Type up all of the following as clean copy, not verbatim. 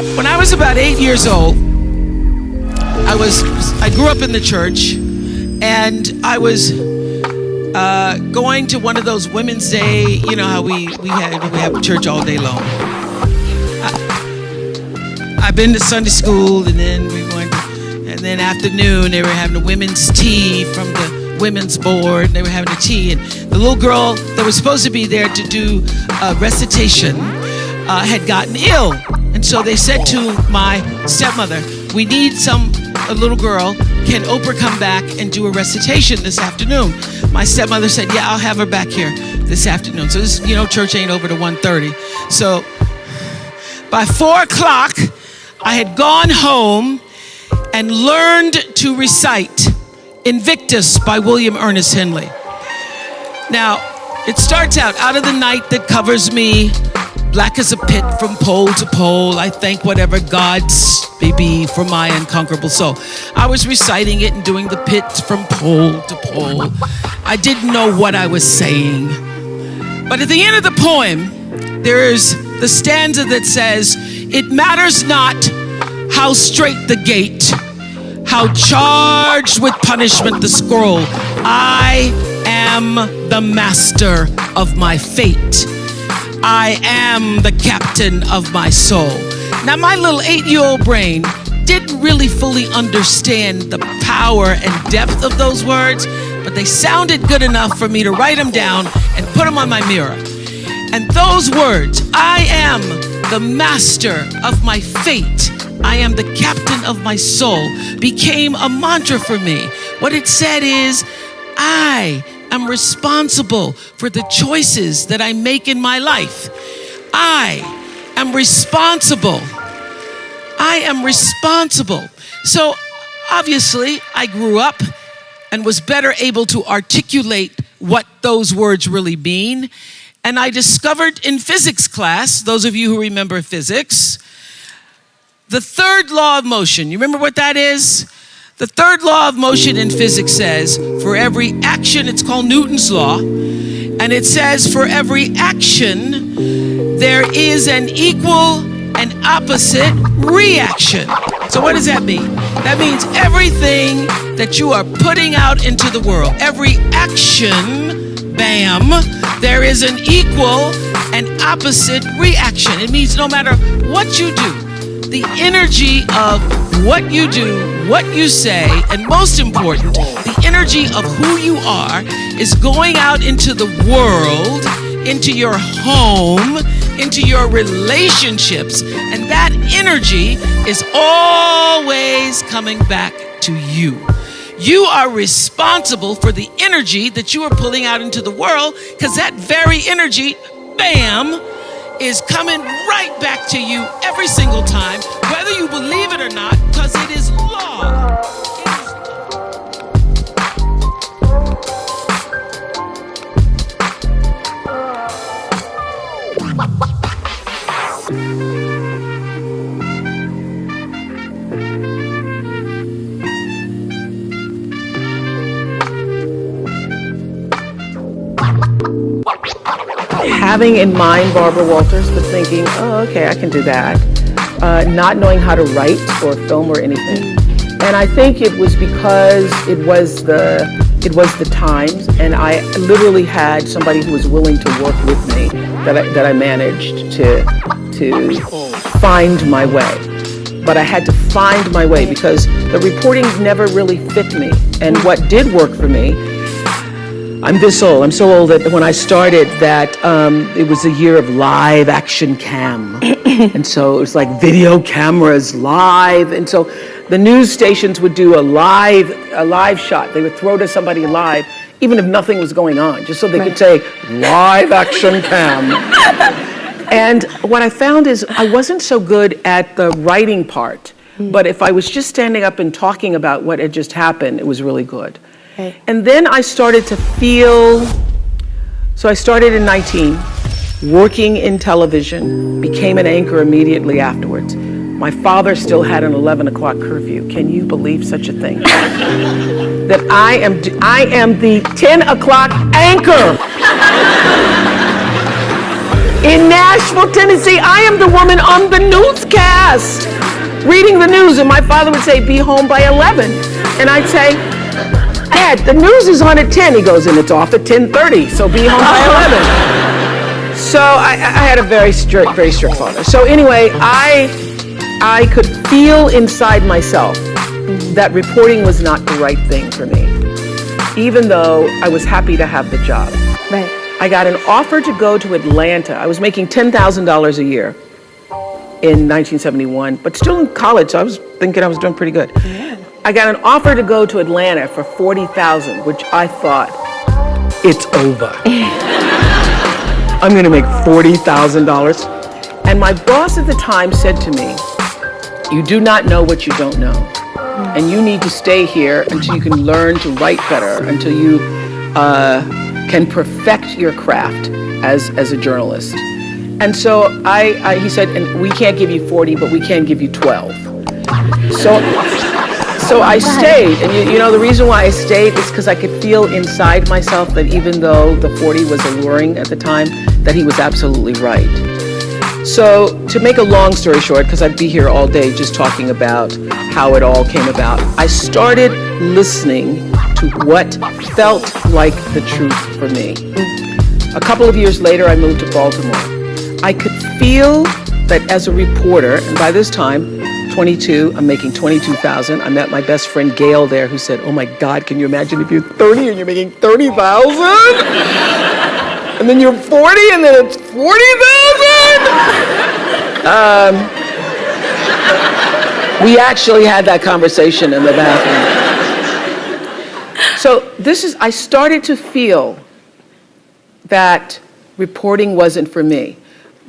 When I was about 8 years old, I grew up in the church, and I was going to one of those Women's Day. You know how we have church all day long. I've been to Sunday school, and then and then afternoon they were having a women's tea from the women's board. They were having a tea, and the little girl that was supposed to be there to do a recitation had gotten ill, and so they said to my stepmother, "We need a little girl. Can Oprah come back and do a recitation this afternoon?" My stepmother said, "Yeah, I'll have her back here this afternoon." So this, church ain't over to 1:30. So by 4 o'clock, I had gone home and learned to recite Invictus by William Ernest Henley. Now, it starts out of the night that covers me, black as a pit from pole to pole, I thank whatever gods may be for my unconquerable soul. I was reciting it and doing the pit from pole to pole. I didn't know what I was saying. But at the end of the poem, there's the stanza that says, "It matters not how straight the gate, how charged with punishment the scroll. I am the master of my fate. I am the captain of my soul." Now, my little 8-year-old brain didn't really fully understand the power and depth of those words, but they sounded good enough for me to write them down and put them on my mirror. And those words, "I am the master of my fate, I am the captain of my soul," became a mantra for me. What it said is, I am responsible for the choices that I make in my life. I am responsible. I am responsible. So obviously I grew up and was better able to articulate what those words really mean. And I discovered in physics class, those of you who remember physics, the third law of motion. You remember what that is? The third law of motion in physics says, for every action, it's called Newton's law, and it says for every action, there is an equal and opposite reaction. So what does that mean? That means everything that you are putting out into the world, every action, bam, there is an equal and opposite reaction. It means no matter what you do, the energy of what you do, what you say, and most important, the energy of who you are is going out into the world, into your home, into your relationships, and that energy is always coming back to you. You are responsible for the energy that you are pulling out into the world, because that very energy, bam, is coming right back to you every single time, whether you believe it or not, because it is law. Having in mind Barbara Walters, but thinking, oh, okay, I can do that. Not knowing how to write or film or anything. And I think it was because it was the times, and I literally had somebody who was willing to work with me that I managed to find my way. But I had to find my way because the reporting never really fit me. And what did work for me, I'm this old. I'm so old that when I started that, it was a year of live action cam. And so it was like video cameras live. And so the news stations would do a live shot. They would throw to somebody live, even if nothing was going on, just so they could say, live action cam. And what I found is I wasn't so good at the writing part, but if I was just standing up and talking about what had just happened, it was really good. Okay. And then I started to feel, so I started in 19, working in television, became an anchor immediately afterwards. My father still had an 11 o'clock curfew. Can you believe such a thing? That I am the 10 o'clock anchor. In Nashville, Tennessee, I am the woman on the newscast. bus, reading the news, and my father would say, be home by 11. And I'd say, Dad, the news is on at 10. He goes, and it's off at 10:30, so be home by 11. So I had a very strict father. So anyway, I could feel inside myself that reporting was not the right thing for me, even though I was happy to have the job. Right. I got an offer to go to Atlanta. I was making $10,000 a year in 1971, but still in college, so I was thinking I was doing pretty good. Yeah. I got an offer to go to Atlanta for $40,000, which I thought, it's over. I'm gonna make $40,000. And my boss at the time said to me, you do not know what you don't know. And you need to stay here until you can learn to write better, until you can perfect your craft as a journalist. And so he said, and we can't give you 40, but we can give you 12. So I stayed, and you know the reason why I stayed is because I could feel inside myself that even though the 40 was alluring at the time, that he was absolutely right. So to make a long story short, because I'd be here all day just talking about how it all came about, I started listening to what felt like the truth for me. A couple of years later, I moved to Baltimore. I could feel that as a reporter, and by this time, 22, I'm making $22,000. I met my best friend Gail there, who said, oh my God, can you imagine if you're 30 and you're making $30,000? And then you're 40 and then it's $40,000? We actually had that conversation in the bathroom. So I started to feel that reporting wasn't for me.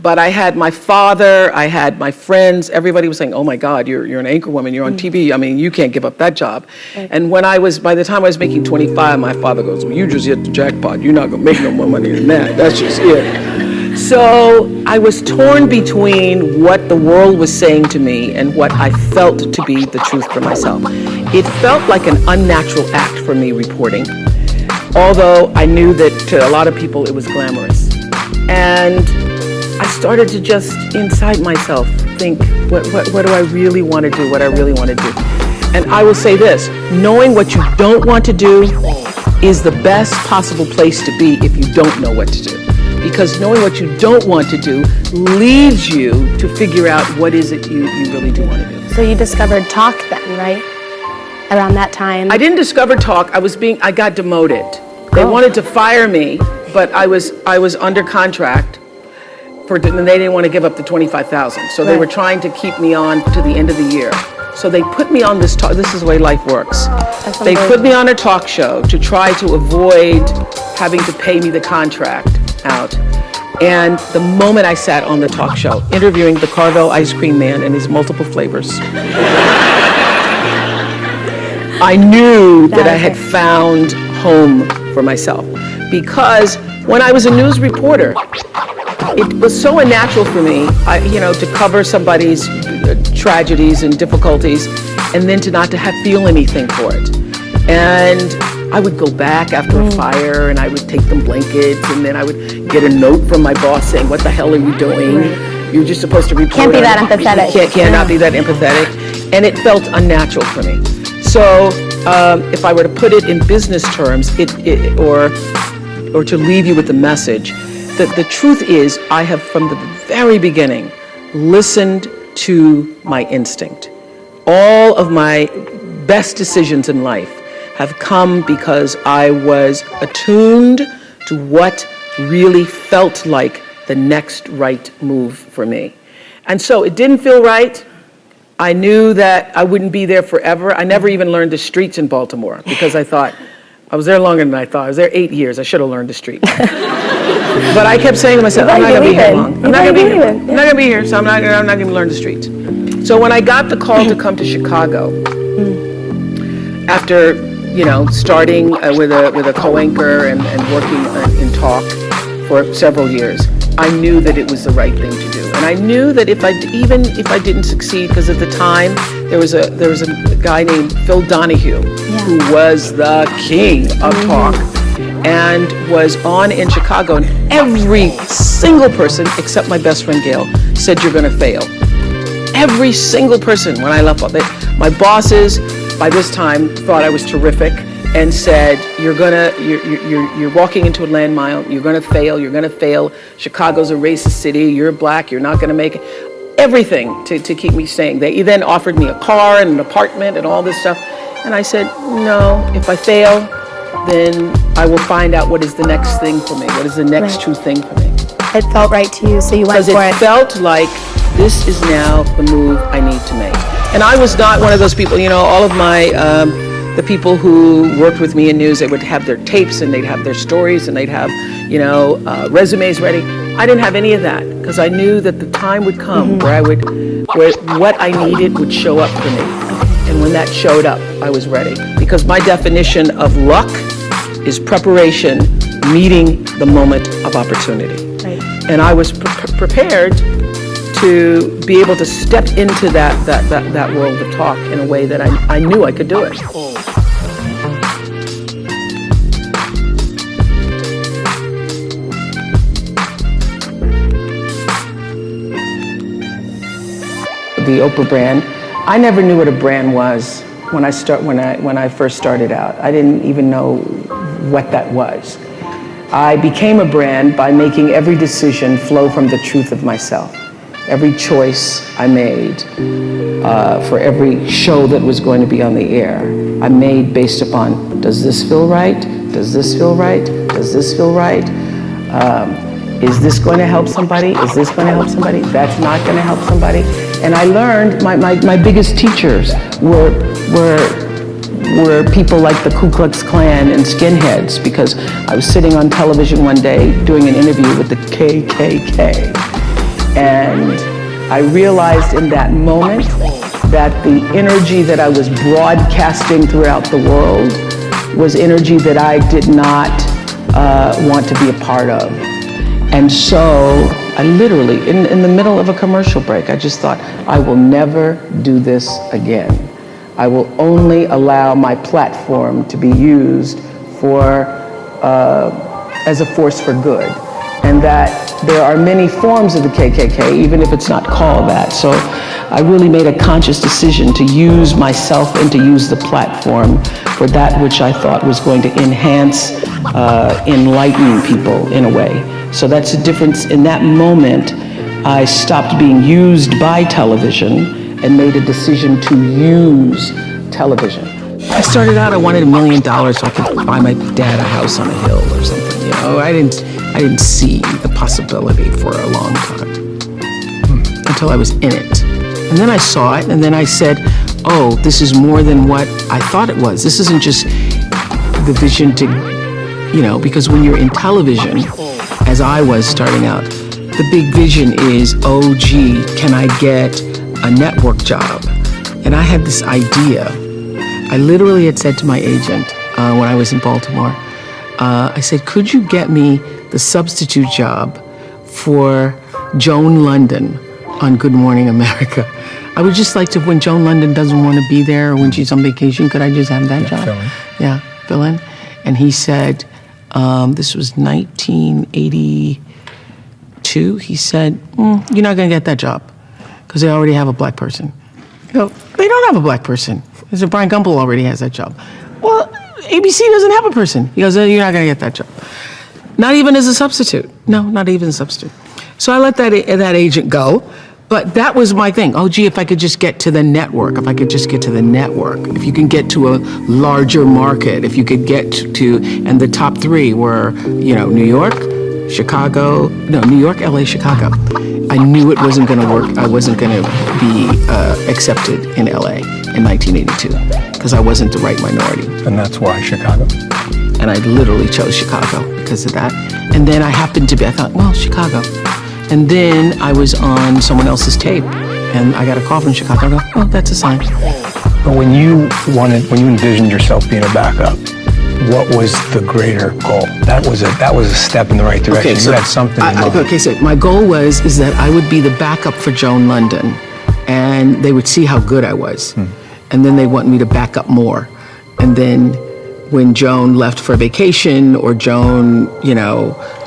But I had my father, I had my friends, everybody was saying, oh my God, you're an anchor woman, you're on TV, I mean, you can't give up that job. Right. And by the time I was making 25, my father goes, well, you just hit the jackpot, you're not gonna make no more money than that, that's just it. So I was torn between what the world was saying to me and what I felt to be the truth for myself. It felt like an unnatural act for me reporting, although I knew that to a lot of people it was glamorous. And I started to just, inside myself, think, what do I really want to do, what I really want to do. And I will say this, knowing what you don't want to do is the best possible place to be if you don't know what to do. Because knowing what you don't want to do leads you to figure out what is it you really do want to do. So you discovered talk then, right? Around that time? I didn't discover talk, I got demoted. They wanted to fire me, but I was under contract. And they didn't want to give up the $25,000. So they were trying to keep me on to the end of the year. So they put me on this is the way life works. They put me on a talk show to try to avoid having to pay me the contract out. And the moment I sat on the talk show, interviewing the Carvel ice cream man and his multiple flavors, I knew that I had found home for myself. Because when I was a news reporter, it was so unnatural for me, to cover somebody's tragedies and difficulties, and then to not to feel anything for it. And I would go back after a fire, and I would take them blankets, and then I would get a note from my boss saying, "What the hell are you doing? You're just supposed to report." Can't be that empathetic. Cannot be that empathetic, and it felt unnatural for me. So, if I were to put it in business terms, or to leave you with the message. The truth is, I have from the very beginning listened to my instinct. All of my best decisions in life have come because I was attuned to what really felt like the next right move for me. And so it didn't feel right. I knew that I wouldn't be there forever. I never even learned the streets in Baltimore because I thought, I was there longer than I thought. I was there 8 years. I should have learned the street. But I kept saying to myself, I'm not going to be here long. I'm not going to be here. I'm not going to be here, so I'm not going to learn the streets. So when I got the call to come to Chicago, after starting with a co-anchor and working in talk for several years, I knew that it was the right thing to do. And I knew that if I didn't succeed, because at the time there was a guy named Phil Donahue, who was the king of talk, and was on in Chicago, and every single person except my best friend Gail said, you're going to fail. every single person when I left, my bosses by this time thought I was terrific and said, you're walking into a landmine, you're gonna fail, Chicago's a racist city, you're black, you're not gonna make it. Everything to keep me staying. They then offered me a car and an apartment and all this stuff. And I said, no, if I fail, then I will find out what is the next thing for me, what is the next true thing for me. It felt right to you, so you went for it. Because it felt like this is now the move I need to make. And I was not one of those people, all of my, the people who worked with me in news, they would have their tapes and they'd have their stories and they'd have, resumes ready. I didn't have any of that because I knew that the time would come where what I needed would show up for me. And when that showed up, I was ready. Because my definition of luck is preparation meeting the moment of opportunity. Right. And I was prepared to be able to step into that world of talk in a way that I knew I could do it. The Oprah brand, I never knew what a brand was when I first started out. I didn't even know what that was. I became a brand by making every decision flow from the truth of myself. Every choice I made for every show that was going to be on the air, I made based upon, does this feel right? Does this feel right? Does this feel right? Is this going to help somebody? Is this going to help somebody? That's not going to help somebody. And I learned my biggest teachers were people like the Ku Klux Klan and skinheads, because I was sitting on television one day doing an interview with the KKK. And I realized in that moment that the energy that I was broadcasting throughout the world was energy that I did not want to be a part of. And so I literally, in the middle of a commercial break, I just thought, I will never do this again. I will only allow my platform to be used as a force for good. And that there are many forms of the KKK, even if it's not called that. So I really made a conscious decision to use myself and to use the platform for that which I thought was going to enhance, enlighten people in a way. So that's the difference. In that moment, I stopped being used by television and made a decision to use television. I started out, I wanted $1 million so I could buy my dad a house on a hill or something. I didn't see the possibility for a long time until I was in it. And then I saw it, and then I said, oh, this is more than what I thought it was. This isn't just the vision to, because when you're in television, as I was starting out, the big vision is, oh, gee, can I get a network job? And I had this idea. I literally had said to my agent when I was in Baltimore, I said, could you get me the substitute job for Joan London on Good Morning America? I would just like to, when Joan London doesn't want to be there or when she's on vacation, could I just have that job? Fill in. Yeah, fill in. And he said, this was 1982. He said, you're not going to get that job because they already have a black person. They don't have a black person. So Brian Gumbel already has that job. Well, ABC doesn't have a person. He goes, you're not going to get that job. Not even as a substitute. No, not even a substitute. So I let that agent go. But that was my thing. Oh, gee, if I could just get to the network, if you can get to a larger market, if you could get to, and the top three were, New York, LA, Chicago. I knew it wasn't going to work. I wasn't going to be accepted in LA in 1982 because I wasn't the right minority. And that's why Chicago. And I literally chose Chicago because of that. And then I thought, well, Chicago. And then I was on someone else's tape, and I got a call from Chicago. I go, oh, that's a sign. But when you envisioned yourself being a backup, what was the greater goal? That was a step in the right direction. Okay, so you had something in mind. So my goal was that I would be the backup for Joan London, and they would see how good I was, and then they want me to back up more, and then when Joan left for vacation or Joan,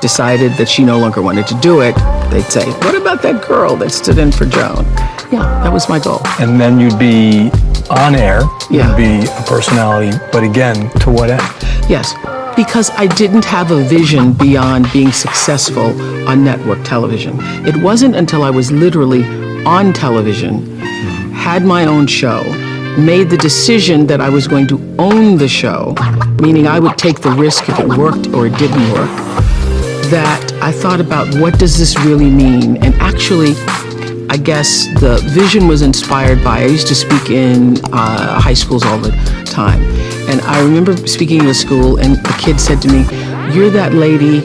decided that she no longer wanted to do it, they'd say, what about that girl that stood in for Joan? Yeah, that was my goal. And then you'd be on air, Yeah. you'd be a personality, but again, to what end? Yes, because I didn't have a vision beyond being successful on network television. It wasn't until I was literally on television, had my own show, made the decision that I was going to own the show, meaning I would take the risk if it worked or it didn't work, that I thought about what does this really mean? And actually, I guess the vision was inspired by, I used to speak in high schools all the time. And I remember speaking in a school and a kid said to me, you're that lady,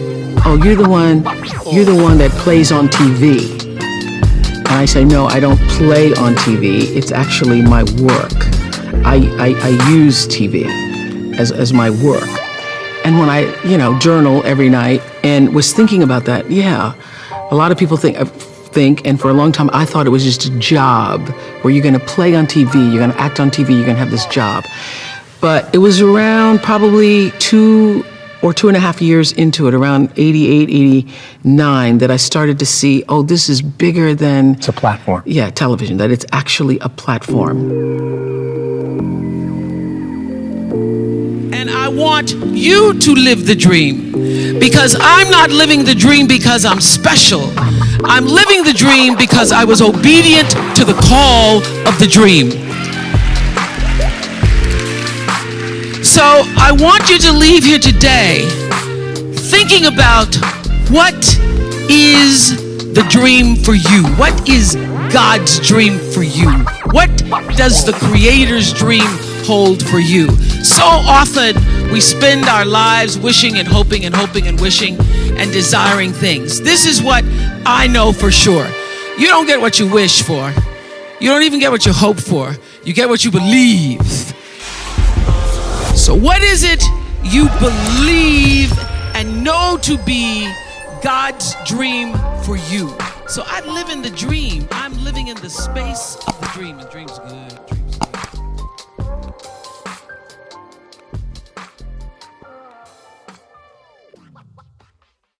you're the one that plays on TV. And I say, no, I don't play on TV. It's actually my work. I use TV as my work. And when I, journal every night and was thinking about that, a lot of people think, and for a long time I thought it was just a job where you're going to play on TV, you're going to act on TV, you're going to have this job. But it was around probably 2 or 2.5 years into it, around 88, 89, that I started to see, this is bigger than... It's a platform. Yeah, television, that it's actually a platform. And I want you to live the dream, because I'm not living the dream because I'm special. I'm living the dream because I was obedient to the call of the dream. So I want you to leave here today thinking about what is the dream for you? What is God's dream for you? What does the Creator's dream hold for you? So often we spend our lives wishing and hoping and hoping and wishing and desiring things. This is what I know for sure. You don't get what you wish for. You don't even get what you hope for. You get what you believe. So what is it you believe and know to be God's dream for you? So I live in the dream. I'm living in the space of the dream. And dream's good.